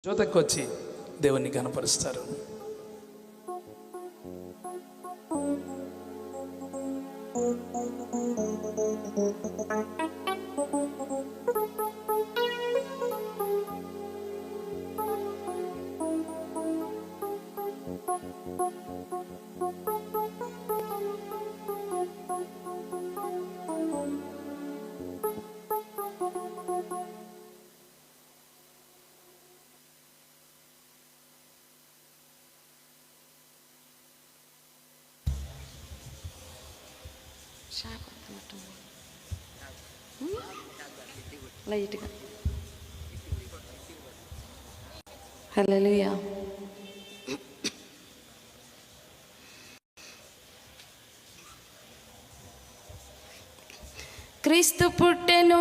జ్యోతకు వచ్చి దేవుణ్ణి కనపరుస్తారు. లైట్గా హల్లెలూయా. క్రీస్తు పుట్టెను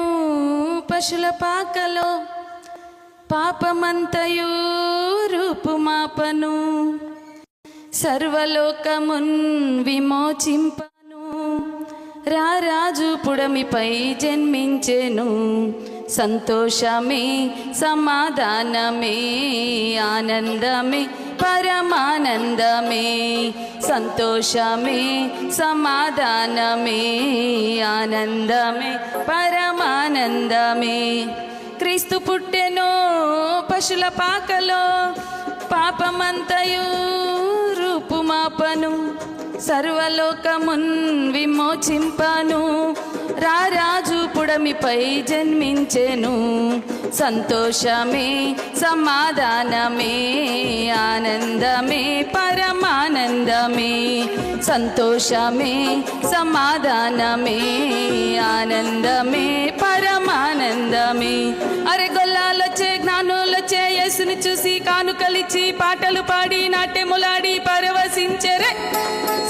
పశుల పాకలో, పాపమంతయు రూపుమాపను, సర్వలోకమున్ విమోచింపను, రారాజు పుడమిపై జన్మించెను, సంతోషమే సమాధానమే ఆనందమే పరమానందమే, సంతోషమే సమాధానమే ఆనందమే పరమానందమే. క్రీస్తు పుట్టెను పశుల పాకలో, పాపమంతయు రూపుమాపను, సర్వలోకమున్ విమోచింపను, రారాజు పుడమిపై జన్మించెను, సంతోషమే సమాధానమే ఆనందమే పరమానందమే, సంతోషమే సమాధానమే ఆనందమే పరమానందమే. అరే గొల్లాలొచ్చే జ్ఞానులొచ్చే యేసుని చూసి కానుకలిచ్చి పాటలు పాడి నాట్యములాడి పరవశించెరే,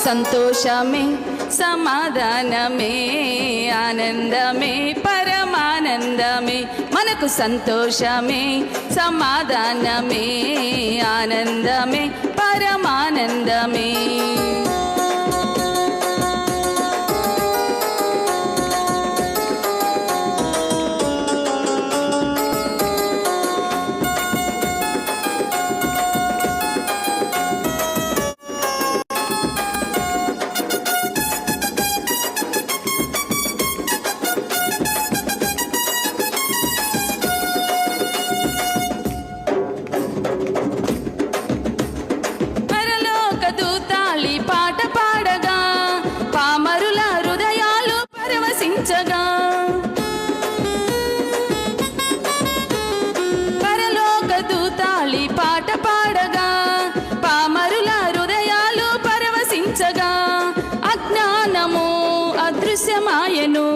సంతోషమే సమాధానమే ఆనందమే పరమానందమే. మనకు సంతోషమే సమాధానమే ఆనందమే పరమానందమే. పాట పాడగా పామరుల హృదయాలు పరవశించగా, పరలోక దూతాళి పాట పాడగా పామరుల హృదయాలు పరవశించగా, అజ్ఞానము అదృశ్యమాయెను,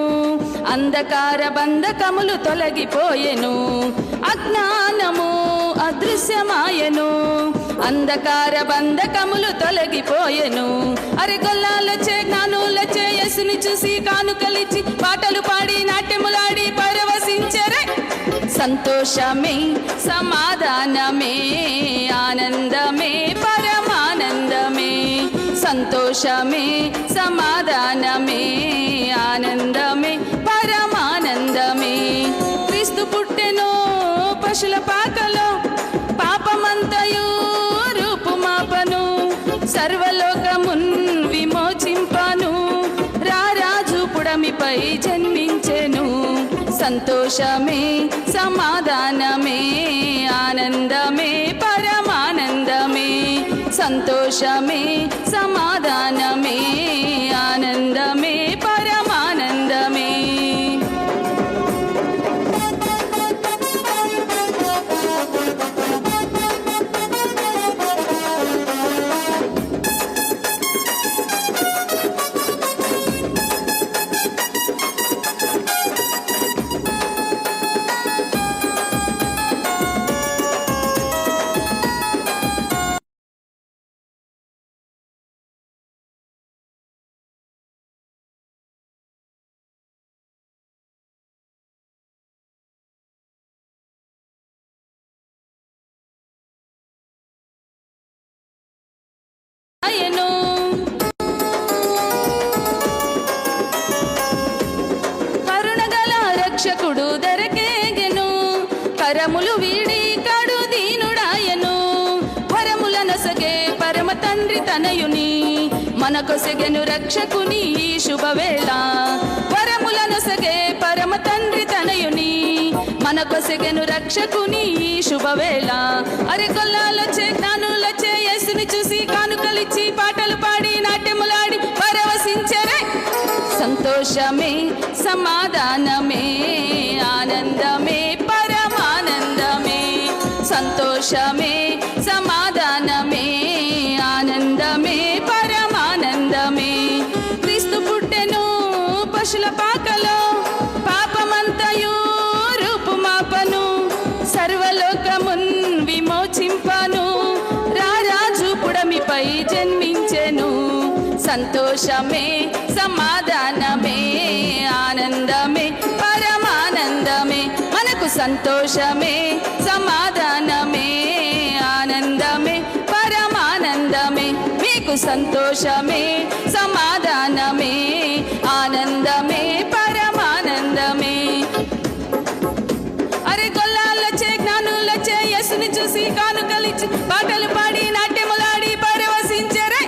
అంధకార బంధకములు తొలగిపోయెను, అజ్ఞానము అదృశ్యమాయెను, అంధకార బంధకములు తొలగిపోయెను. అరే గొల్లాలొచ్చే జ్ఞానులొచ్చే యేసుని చూసి కానుకలిచ్చి పాటలు పాడి నాట్యములాడి పరవశించెరే, సంతోషమే సమాధానమే ఆనందమే పరమానందమే, సంతోషమే సమాధానమే ఆనందమే పరమానందమే. క్రీస్తు పుట్టెను పశుల పాకలో, పాపమంతయు రూపుమాపను, సర్వలోకమున్ విమోచింపను, రారాజు పుడమిపై జన్మించెను, సంతోషమే సమాధానమే ఆనందమే పరమానందమే, సంతోషమే సమాధానమే ఆనందమే పరమానందమే. తండ్రి తనయుని మనకొసెగెను రక్షకుని ఈ శుభవేళ వరములనొసగే పరమ తండ్రి తనయుని మనకొసెగెను రక్షకుని ఈ శుభవేళ అరే గొల్లాలొచ్చే జ్ఞానులొచ్చే యేసుని చూసి కానుకలిచ్చి పాటలు పాడి నాట్యములాడి పరవశించరే సంతోషమే సమాధానమే ఆనందమే పరమానందమే సంతోషమే సమాధానమే ఆనందమే పరమానందమే క్రీస్తు పుట్టెను పశుల పాకలో పాపమంతయు రూపుమాపను సర్వలోకమున్ విమోచింపను రారాజు పుడమిపై జన్మించెను సంతోషమే సమాధానమే ఆనందమే పరమానందమే మనకు సంతోషమే సమాధానమే ఆనందమే పరమానందమే మీకు సంతోషమే సమాధానమే ఆనందమే పరమానందమే అరే గొల్లాలొచ్చే జ్ఞానులొచ్చే యేసుని చూసి కానుకలిచ్చి పాటలు పాడి నాట్యములాడి పరవశించరే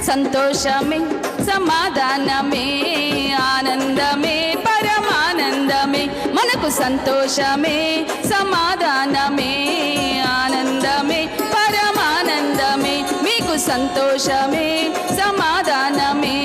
సంతోషమే సమాధానమే ఆనందమే పరమానందమే మనకు సంతోషమే సమాధానమే ఆనందమే పరమానందమే మీకు సంతోషమే సమాధానమే